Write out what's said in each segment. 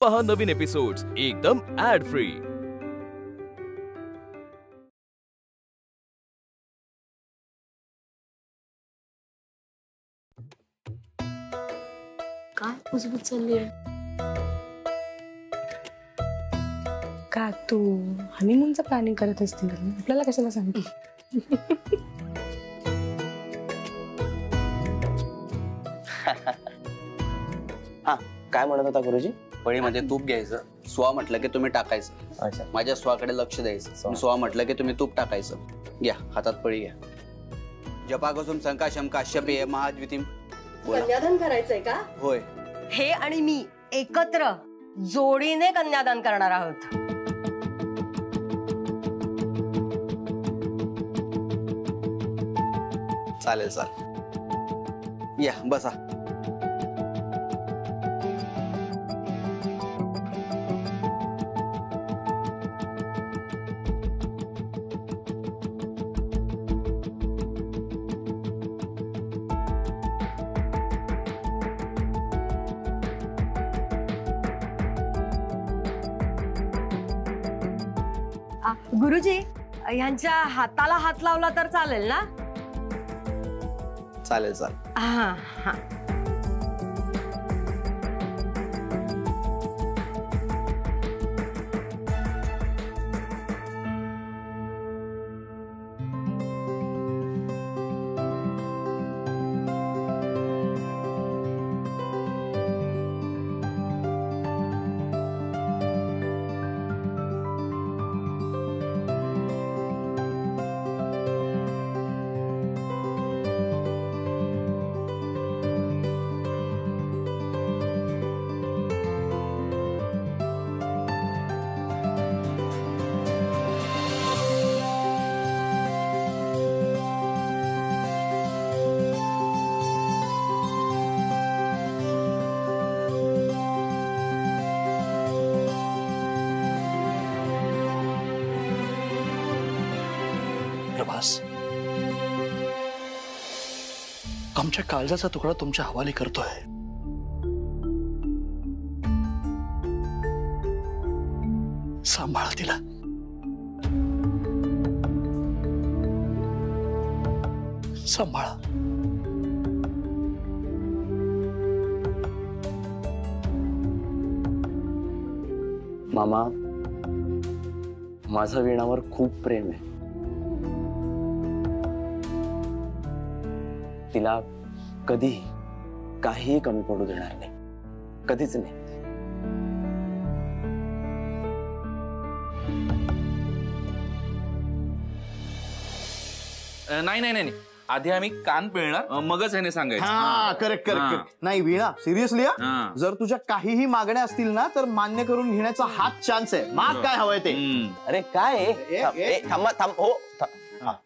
पहा नवीन एपिसोड्स एकदम add free. काय कुजबूज चालली आहे? का तू हनीमूनचं प्लॅनिंग करत असतील आपल्याला कशाला सांगते? हा काय म्हणत होता गुरुजी? पळीमध्ये तूप घ्यायचं, स्वा म्हटलं की तुम्ही टाकायचं। अच्छा, माझ्या स्वाकडे लक्ष द्यायचं। स्वा म्हटलं की तुम्ही तूप टाकायचं। घ्या हातात पळी घ्या। जपाकुसुम संकाशम काश्यपेय महाद्वितीम। कन्यादान करायचंय का? होय। हे आणि मी एकत्र जोडीने कन्यादान करणार आहोत। चालेल चालेल, या बसा। गुरुजी, यांच्या हाताला हात लावला तर चालेल ना? चालेल चालेल। हा हा। प्रभास, आमच्या काळजाचा तुकडा तुमच्या हवाली करतोय। सांभाळा तिला। सांभाळा। मामा, माझं वीणावर खूप प्रेम आहे। तिला कधी काही कमी पडू देणार नाही, कधीच नाही। नाही नाही नाही, आधी आम्ही कान पिळणार मगच ह्याने सांगायचं। हा करेक्ट करेक्ट। नाही वीणा, सिरियसली जर तुझ्या काहीही मागण्या असतील ना तर मान्य करून घेण्याचा हाच चान्स आहे। माग काय हवंय ते। अरे काय थांबा थांब, हो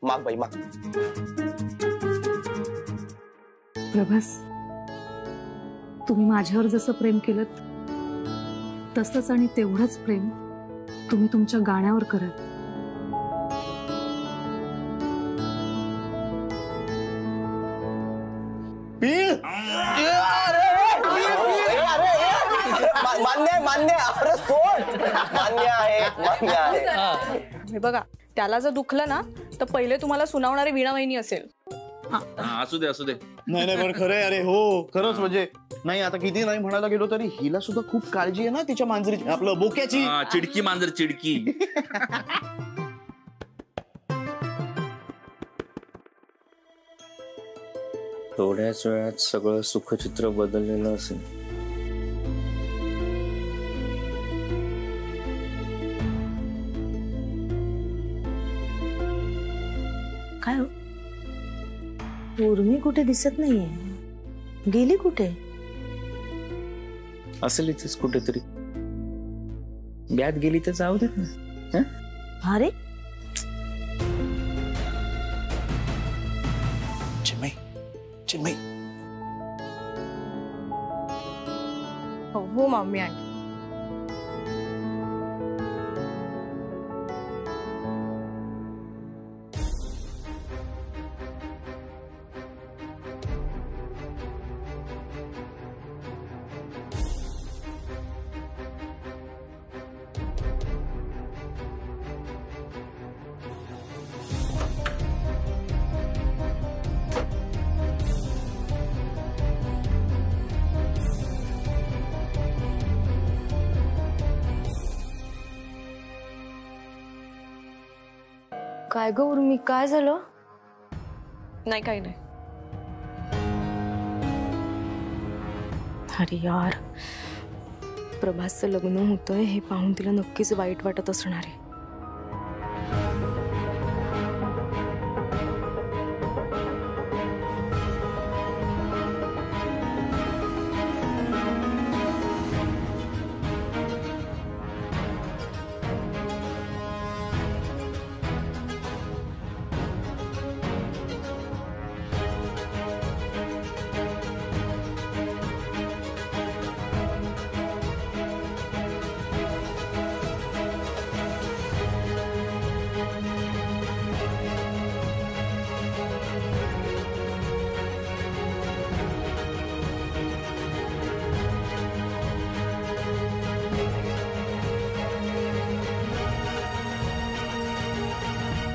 माग बाई माग। प्रभास, तुम्ही माझ्यावर जसं प्रेम केलं तसंच आणि तेवढंच प्रेम तुम्ही तुमच्या गाण्यावर करा। मान्य मान्य, अरे सोड, मान्य आहे मान्य आहे। हे बघा, त्याला जर दुखलं ना तर पहिले तुम्हाला सुनावणारी वीणा वहिनी असेल। असू दे असू दे। नाही नाही पण खरंय, अरे हो खरंच, म्हणजे नाही आता किती नाही म्हणायला गेलो तरी हिला सुद्धा खूप काळजी आहे ना तिच्या मांजरीची, आपलं बोक्याची। चिडकी मांजर चिडकी। थोड्याच वेळात सगळं सुखचित्र बदललेलं असेल। काय हो, उर्मी कुठे दिसत नाहीये, गेली कुठे? असेल इथेच कुठेतरी। ब्यात गेली तर जाऊ देत ना। अरे चिन्मयी, चिन्मयी। हो मम्मी आंटी। काय ग उर्मी, काय झालं? नाही काही नाही. अरे यार, प्रभासचं लग्न होतंय हे पाहून तिला नक्कीच वाईट वाटत असणार आहे.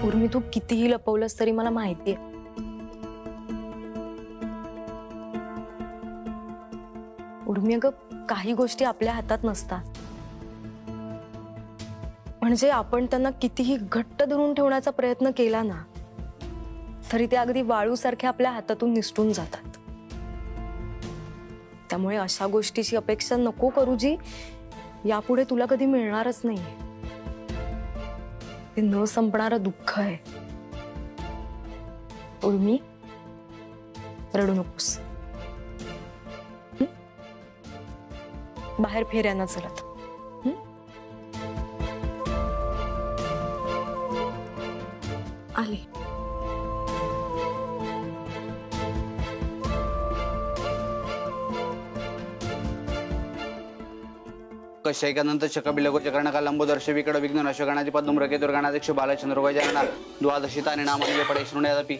उर्मी, तू कितीही लपवलंस तरी मला माहितीये. उर्मी, अगं काही गोष्टी आपल्या हातात नसतात. म्हणजे आपण त्यांना कितीही घट्ट धरून ठेवण्याचा प्रयत्न केला ना तरी ते अगदी वाळूसारखे आपल्या हातातून निसटून जातात. त्यामुळे अशा गोष्टीची अपेक्षा नको करू जी यापुढे तुला कधी मिळणारच नाहीये. ते न संपणारं दुःख आहे. उर्मी, रडू नकोस. बाहेर फेऱ्यांना चलत. आले. कशैकानंतर चकबिलगो चकर्णका लंबोदर्श विकट विघ्न नशगणाची पद्मरकेतुर गणाध्यक्ष बालचंद्र गजानना द्वादशिता आणि नामाने पडेशृण यादपी.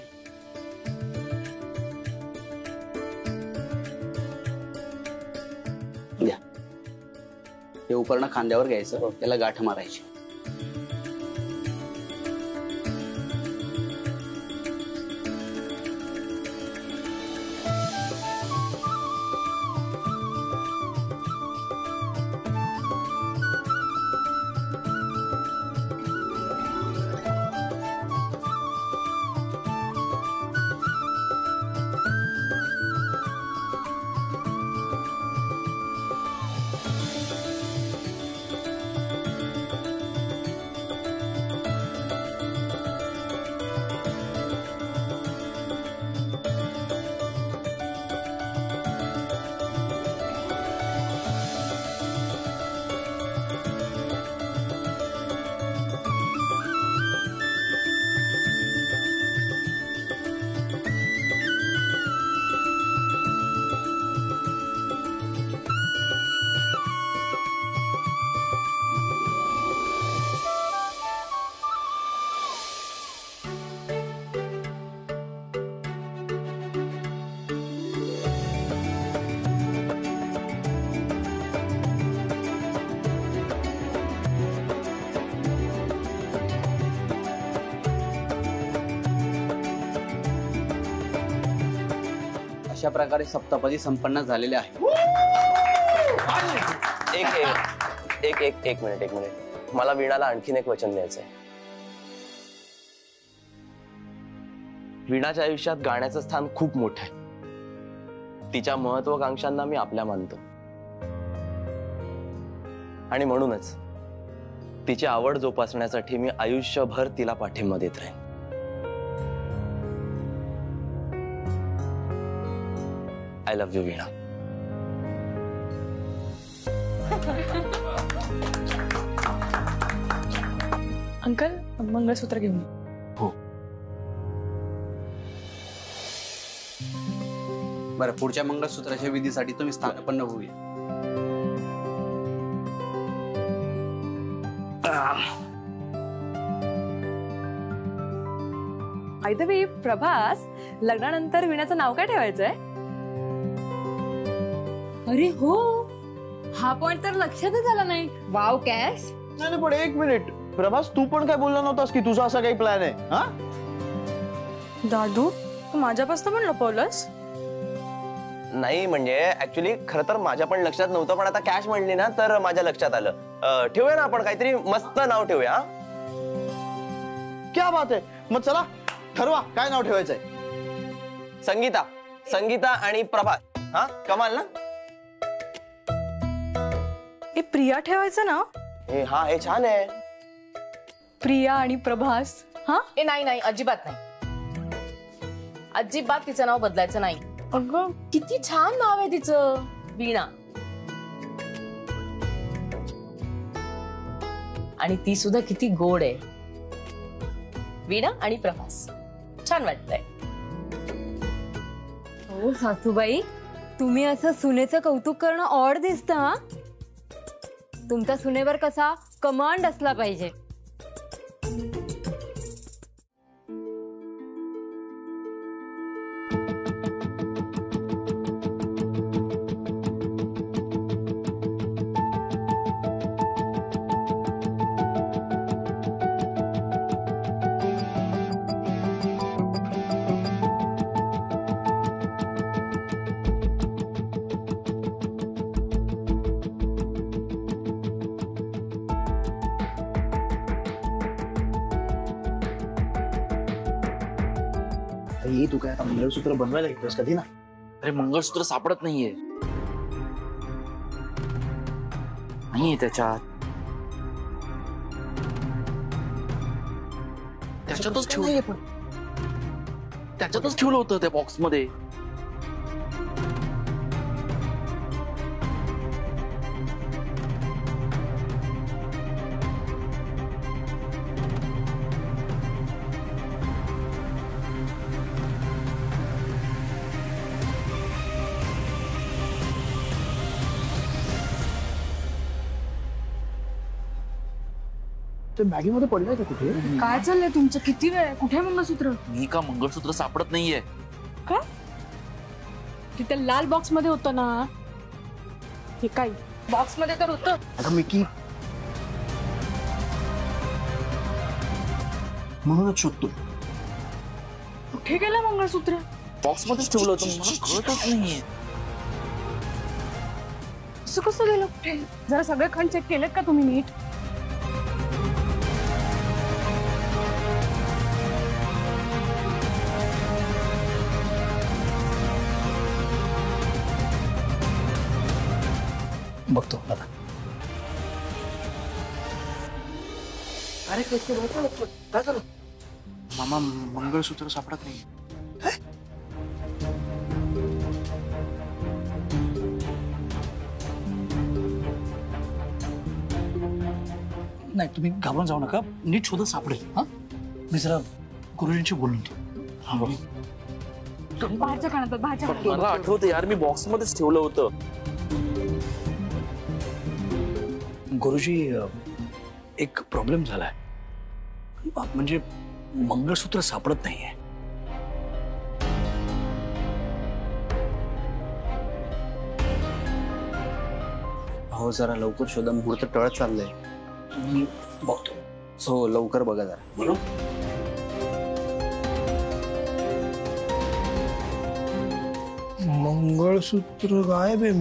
द्या. हे उपकरण खांद्यावर घ्यायचं, त्याला गाठ मारायची. अशा प्रकारे सप्तपदी संपन्न झालेले आहे. एक मिनिट मला वीणाला आणखीन एक वचन द्यायचंय. वीणाच्या आयुष्यात गाण्याचं स्थान खूप मोठं आहे. तिच्या महत्वाकांक्षांना मी आपल्या मानतो आणि म्हणूनच तिची आवड जोपासण्यासाठी मी आयुष्यभर तिला पाठिंबा देत राहीन. I love you, Veena. Uncle, mangalsutra घेऊन. हो. बरं, पुढच्या मंगळसूत्राच्या विधीसाठी तुम्ही स्थानापन्न होऊया. बाय द वे, प्रभास, लग्नानंतर वीणाचं नाव काय ठेवायचंय? अरे हो, हा पॉइंट तर लक्षातच आला नाही. Wow cash. नाही पण एक मिनिट, प्रभास तू पण काय बोलला नव्हतास की तुझा असा काही प्लॅन आहे? हा दादू, तू माझ्यापासून पण लपवलंस? नाही म्हणजे ऍक्च्युली खरं तर माझ्या पण लक्षात नव्हतं, पण आता कॅश म्हणली ना तर माझ्या लक्षात आलं. ठेवूया ना आपण काहीतरी मस्त नाव ठेवूया. क्या बात आहे. मग चला ठरवा काय नाव ठेवायचंय. संगीता, संगीता आणि प्रभात. हा कमाल ना. हे प्रिया ठेवायचं ना. हे छान आहे. प्रिया आणि प्रभास. हा ए नाही नाही, अजिबात नाही. अजिबात तिचं नाव बदलायचं नाही. अगं किती छान नाव आहे तिचं, वीणा. आणि ती सुद्धा किती गोड आहे. वीणा आणि प्रभास. छान वाटतंय. हो सासूबाई, तुम्ही असं सुनेचं कौतुक करणं ऑड दिसतं. हा, तुमचा सुनेवर कसा कमांड असला पाहिजे. तू काय आता मंगळसूत्र बनवायला घेतोस कधी ना. अरे मंगळसूत्र सापडत नाहीये त्याच्यात. त्याच्यातच ठेवलं होतं त्या बॉक्स मध्ये. ते बॅगेमध्ये पडलंय का कुठे. काय चाललंय तुमचं. किती वेळ. कुठे मंगळसूत्र. मी का मंगळसूत्र सापडत नाहीये. काय तिथे लाल बॉक्स मध्ये होतं ना. हे काय बॉक्स मध्ये तर होतं. अगं मिकी, म्हणूनच शोधतो. कुठे गेलं मंगळसूत्र. बॉक्स मध्येच ठेवलं होतं. मला कळतच नाहीये. असं कसं गेलं. कुठे. जरा सगळे खंड चेक केलेत का तुम्ही नीट. बघतो आता. अरे काय झालं. मामा मंगळसूत्र सापडत नाही. नाही तुम्ही घाबरून जाऊ नका. नीट शोधत सापडेल. हा मी जरा गुरुजींशी बोलून बाहेरच्या कानात बाहेरच्या कानात. मला आठवतं यार, मी बॉक्स मध्येच ठेवलं होतं. गुरुजी, एक प्रॉब्लेम झालाय. म्हणजे मंगळसूत्र सापडत नाहीये. हो जरा लवकर शोधा, मुहूर्त टळत चाललंय. मी बघतो. हो लवकर बघा जरा. बरोबर. मंगळसूत्र गायब आहे.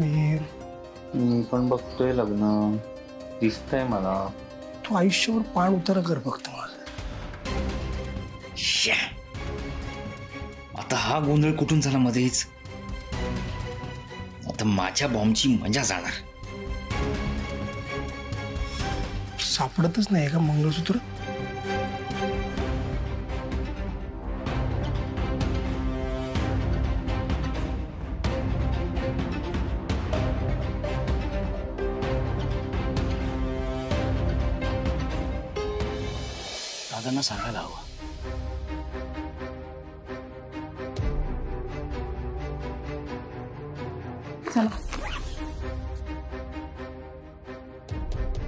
मी पण बघतोय. लग्न दिसतंय मला. तू आयुष्यावर पाण उतारा कर फक्त माझं. आता हा गोंधळ कुठून झाला मध्येच. आता माझ्या बॉम्बची मजा जाणार. सापडतच नाही का मंगळसूत्र. दादांना सांगायला हवं. चला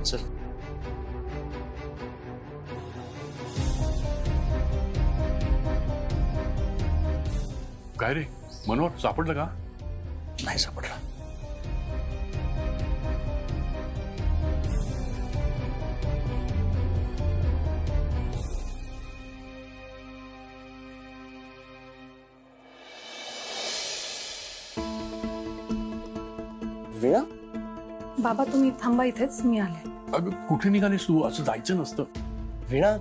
चल. काय रे मनोहर, सापडलं का. नाही सापडलं. वीणा, बाबा तुम्ही थांबा इथेच, मी आले. अगं कुठे निघालीस तू. असं जायचं नसतं. वीणा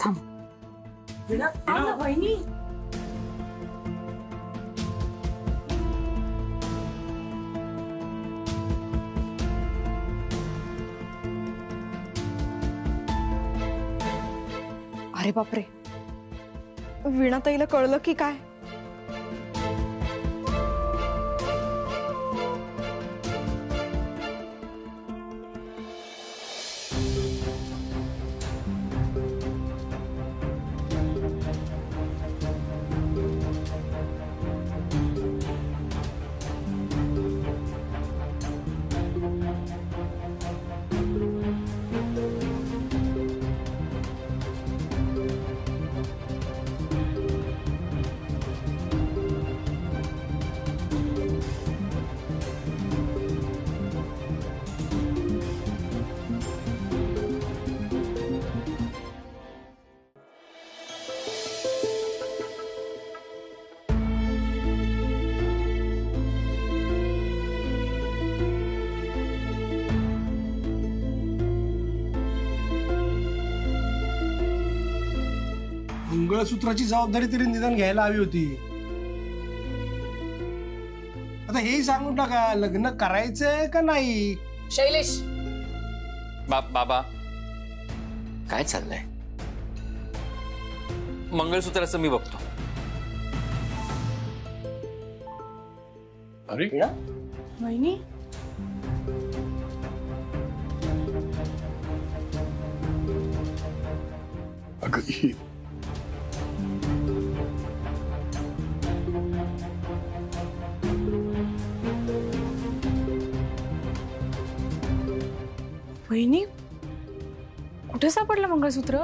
थांब. वहिनी अरे बापरे, वीणाताईला कळलं की काय? मंगळसूत्राची जबाबदारी तरी निदान घ्यायला हवी होती. आता हेही सांगून टाका, लग्न करायचंय का नाही? शैलेश, बाबा काय चाललंय? मंगळसूत्राचं मी बघतो. अरे वहिनी अगं ही वहिनी, कुठे सापडलं मंगळसूत्र?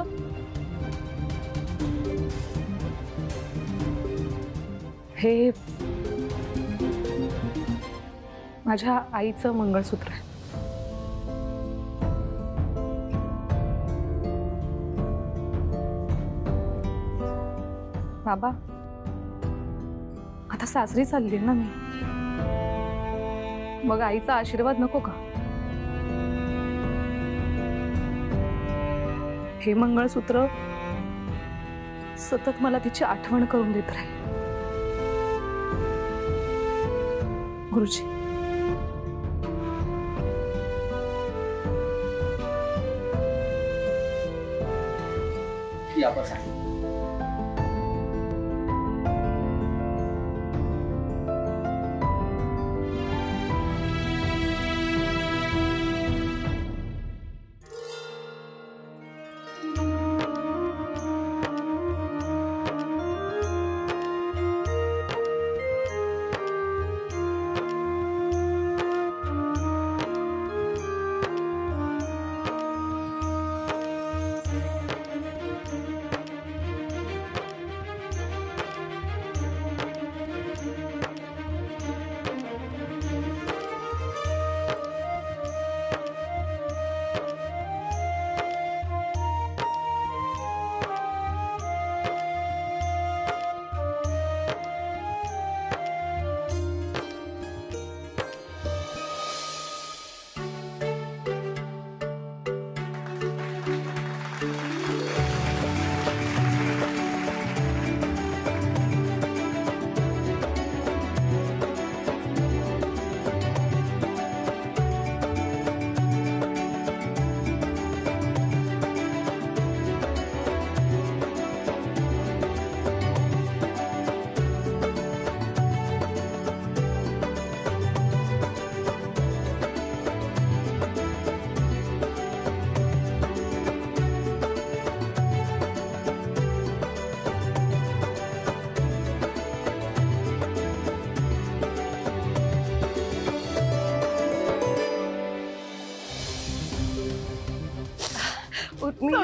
हे माझ्या आईचं मंगळसूत्र आहे. बाबा, आता सासरी चालली ना मी, मग आईचा आशीर्वाद नको का? हे मंगळसूत्र सतत मला तिची आठवण करून देत राहील. गुरुजी,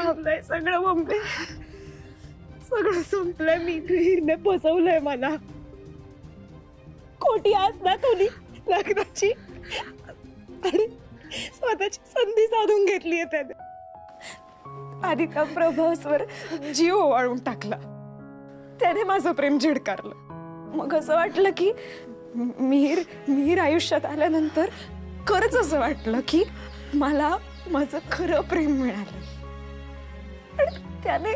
संपलंय सगळं मम्मी, सगळं संपलंय. मी हिरने फसवलंय मला. खोटी आस ना कोणी लग्नाची आणि स्वतःची संधी साधून घेतली त्याने. आधी त्या प्रभासवर जीव ओवाळून टाकला. त्याने माझं प्रेम झिडकारलं. मग असं वाटलं की मीर आयुष्यात आल्यानंतर खरंच असं वाटलं की मला माझं खरं प्रेम मिळालं. त्याने